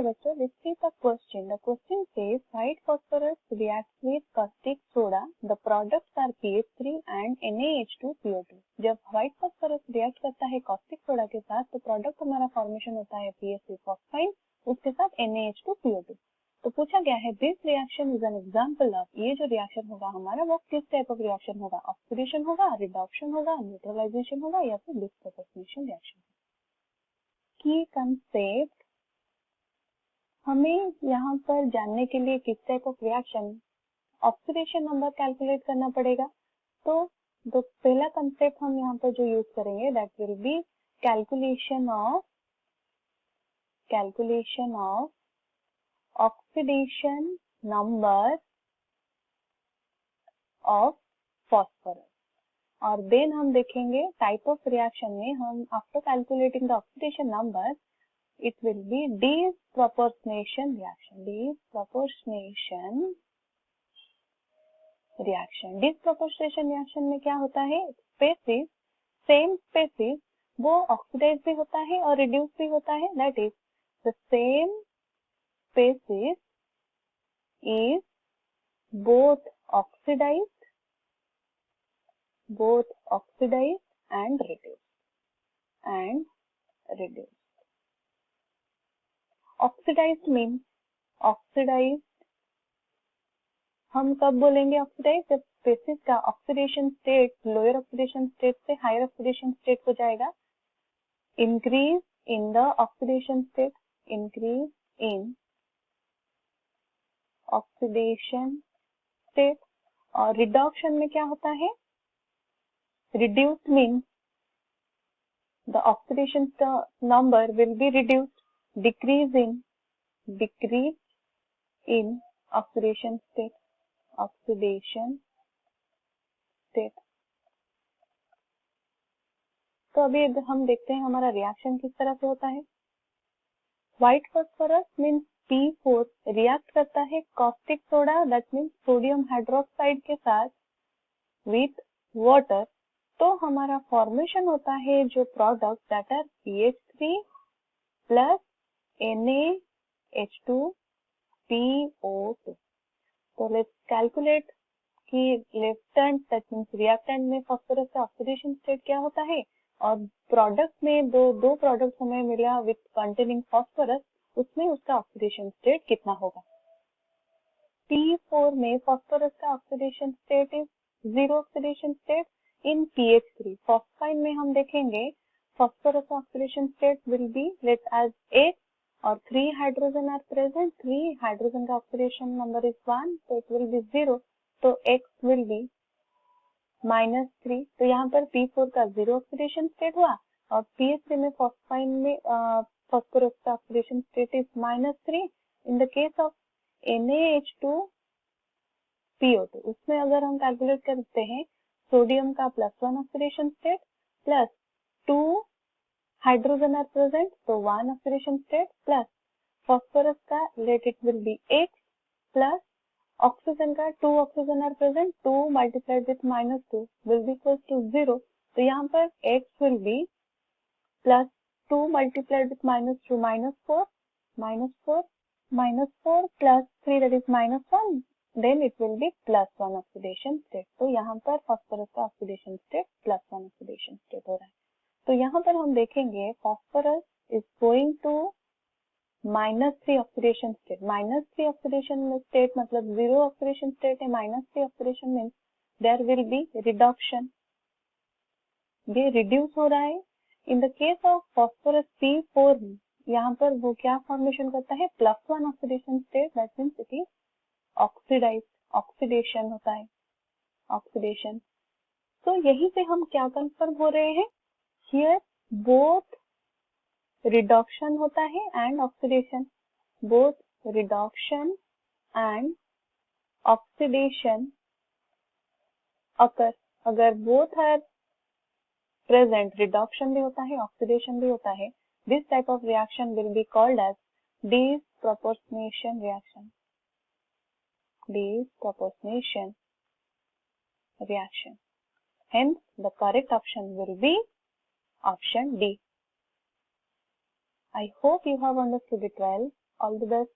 bachcho, let's see the question. The question says white phosphorus reacts with caustic soda. The products are PH3 and NaH2PO2. जब white phosphorus react करता है caustic soda के साथ तो product हमारा formation होता है PH3 phosphine, उसके साथ NaH2PO2. तो पूछा गया है this reaction is an example of, ये जो reaction होगा हमारा वो किस type of reaction होगा, oxidation होगा, reduction होगा, neutralization होगा या फिर disproportionation reaction. की कंसेप्ट हमें यहाँ पर जानने के लिए किस type of reaction oxidation number calculate करना पड़ेगा. तो पहला कंसेप्ट हम यहाँ पर जो यूज करेंगे that will be calculation of oxidation number of phosphorus. और देन हम देखेंगे टाइप ऑफ रिएक्शन में हम after calculating the oxidation number it will be disproportionation reaction. Disproportionation reaction में क्या होता है, स्पेसीज सेम स्पेसीज वो ऑक्सीडाइज भी होता है और रिड्यूस भी होता है. That is the same species is both oxidized and reduced. Oxidised means oxidised हम कब बोलेंगे ऑक्सीडाइज, जब स्पेसिस का oxidation state lower oxidation state से हायर ऑक्सीडेशन स्टेट हो जाएगा. Increase in the oxidation state, increase in oxidation state. और reduction में क्या होता है, reduced means the oxidation number will be reduced. decrease in oxidation state. तो अभी हम देखते हैं हमारा रिएक्शन किस तरह से होता है. White phosphorus means P4 react करता है caustic soda that means sodium hydroxide के साथ विथ वाटर. तो हमारा फॉर्मेशन होता है जो product that are PH3 plus NaH2PO2. तो लेट्स कैलकुलेट कि लेफ्टेंट दैट मींस रिएक्टेंट में फास्फोरस का ऑक्सीडेशन स्टेट क्या होता है और प्रोडक्ट में दो प्रोडक्ट हमें मिला विथ कंटेनिंग फास्फोरस, उसमें उसका ऑक्सीडेशन स्टेट कितना होगा. P4 में फास्फोरस का oxidation state is zero oxidation state. In PH3 phosphine में हम देखेंगे phosphorus oxidation state will be let as 8 और 3 हाइड्रोजन आर प्रेजेंट. 3 हाइड्रोजन का ऑक्सीडेशन नंबर इज 1 तो इट विल बी 0. तो x विल बी -3. तो यहाँ पर P4 का जीरो ऑक्सीडेशन स्टेट हुआ और PH3 में फॉस्फाइन में फॉस्फोरस का oxidation state is -3. In the case of NaH2PO2 उसमें अगर हम कैलकुलेट करते हैं सोडियम का +1 oxidation state plus 2 hydrogen are present तो 1 ऑक्सीडेशन स्टेट प्लस फॉस्फोरस का let it will be x plus oxygen का 2 oxygen are present 2 multiplied with -2 will be equal to 0. तो यहाँ पर x will be plus 2 multiplied with -2 -4 plus 3 that is -1 then it will be +1 oxidation state. तो यहाँ पर phosphorus का oxidation state +1 oxidation state हो रहा है. तो यहाँ पर हम देखेंगे phosphorus is going to -3 oxidation state. -3 oxidation state मतलब जीरो ऑक्सीडेशन स्टेट है. -3 oxidation means there will be reduction, ये रिड्यूस हो रहा है. In the case of phosphorus P4 यहाँ पर वो क्या फॉर्मेशन करता है +1 oxidation state that means it is oxidize, oxidation होता है, ऑक्सीडेशन. तो यही से हम क्या कंफर्म हो रहे हैं, हियर बोथ रिडक्शन होता है and oxidation, both reduction and oxidation occur. अगर बोथ आर प्रेजेंट रिडक्शन भी होता है ऑक्सीडेशन भी होता है. This type of reaction will be called as disproportionation reaction. Disproportionation reaction. Hence, the correct option will be option D. I hope you have understood it well. All the best.